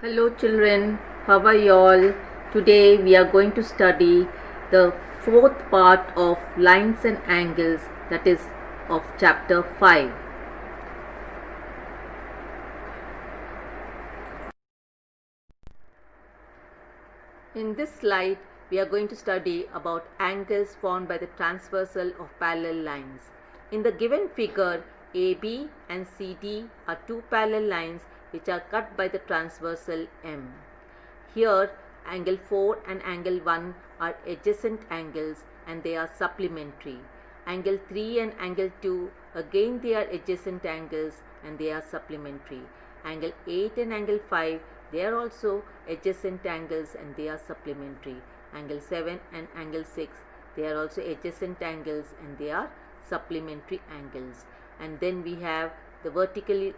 Hello children, how are you all? Today we are going to study the fourth part of lines and angles, that is of chapter 5. In this slide we are going to study about angles formed by the transversal of parallel lines. In the given figure, AB and CD are two parallel lines which are cut by the transversal M. Here angle 4 and angle 1 are adjacent angles and they are supplementary. Angle 3 and angle 2, again they are adjacent angles and they are supplementary. Angle 8 and angle 5, they are also adjacent angles and they are supplementary. Angle 7 and angle 6, they are also adjacent angles and they are supplementary angles. And then we have the vertically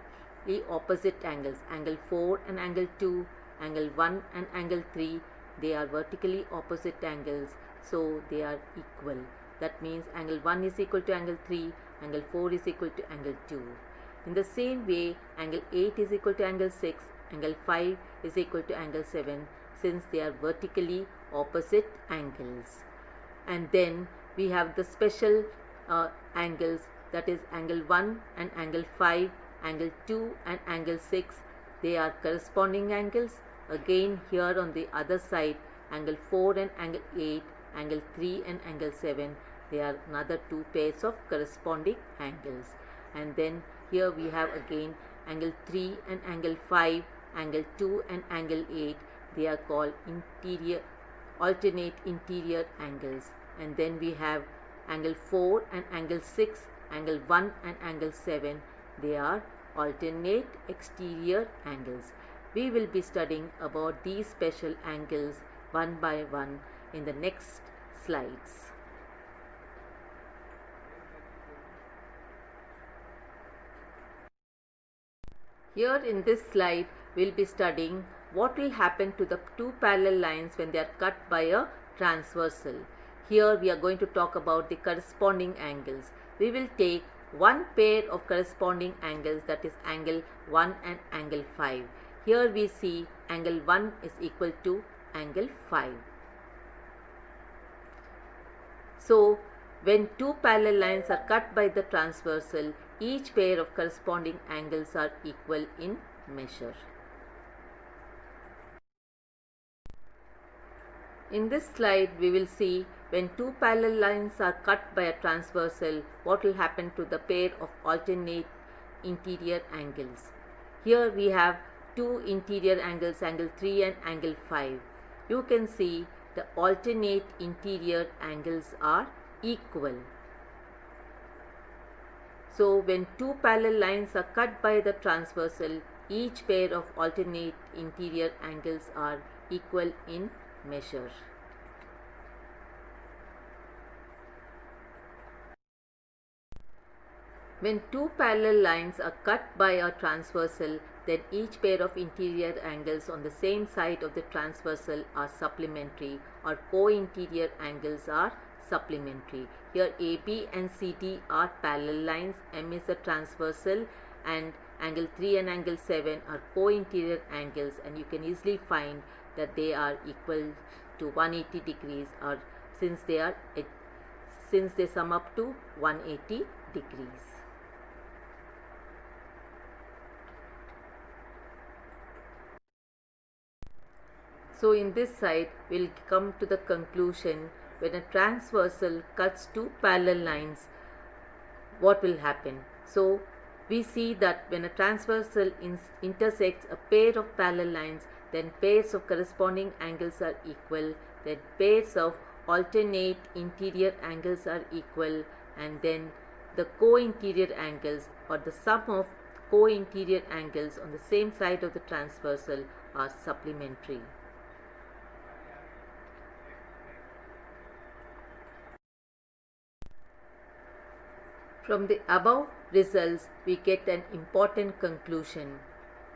opposite angles, angle 4 and angle 2, angle 1 and angle 3, they are vertically opposite angles, so they are equal. That means angle 1 is equal to angle 3, angle 4 is equal to angle 2. In the same way, angle 8 is equal to angle 6, angle 5 is equal to angle 7, since they are vertically opposite angles. And then we have the special angles, that is angle 1 and angle 5, angle 2 and angle 6, they are corresponding angles. Again here on the other side, angle 4 and angle 8, angle 3 and angle 7, they are another two pairs of corresponding angles. And then here we have again angle 3 and angle 5, angle 2 and angle 8, they are called alternate interior angles. And then we have angle 4 and angle 6, angle 1 and angle 7, they are alternate exterior angles. We will be studying about these special angles one by one in the next slides. Here in this slide, we will be studying what will happen to the two parallel lines when they are cut by a transversal. Here we are going to talk about the corresponding angles. We will take one pair of corresponding angles, that is angle 1 and angle 5. Here we see angle 1 is equal to angle 5. So when two parallel lines are cut by the transversal, each pair of corresponding angles are equal in measure. In this slide we will see when two parallel lines are cut by a transversal, what will happen to the pair of alternate interior angles. Here we have two interior angles, angle 3 and angle 5. You can see the alternate interior angles are equal. So when two parallel lines are cut by the transversal, each pair of alternate interior angles are equal in measure. When two parallel lines are cut by a transversal, then each pair of interior angles on the same side of the transversal are supplementary, or co-interior angles are supplementary. Here AB and CD are parallel lines, M is a transversal, and angle 3 and angle 7 are co-interior angles, and you can easily find that they are equal to 180 degrees, or since they sum up to 180 degrees. So in this side, we will come to the conclusion, when a transversal cuts two parallel lines, what will happen? So we see that when a transversal intersects a pair of parallel lines, then pairs of corresponding angles are equal, then pairs of alternate interior angles are equal, and then the co-interior angles, or the sum of co-interior angles on the same side of the transversal, are supplementary. From the above results, we get an important conclusion.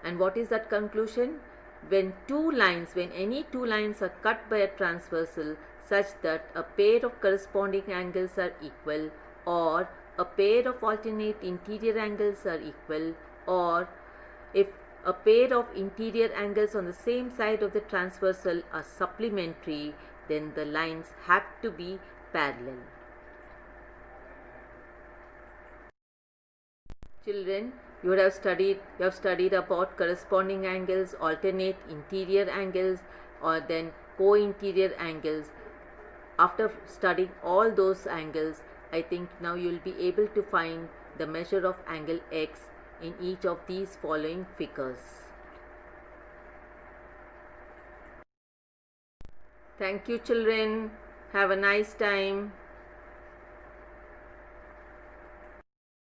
And what is that conclusion? When any two lines are cut by a transversal such that a pair of corresponding angles are equal, or a pair of alternate interior angles are equal, or if a pair of interior angles on the same side of the transversal are supplementary, then the lines have to be parallel. Children, you have studied about corresponding angles, alternate interior angles, or then co-interior angles. After studying all those angles, I think now you will be able to find the measure of angle x in each of these following figures. Thank you, children. Have a nice time.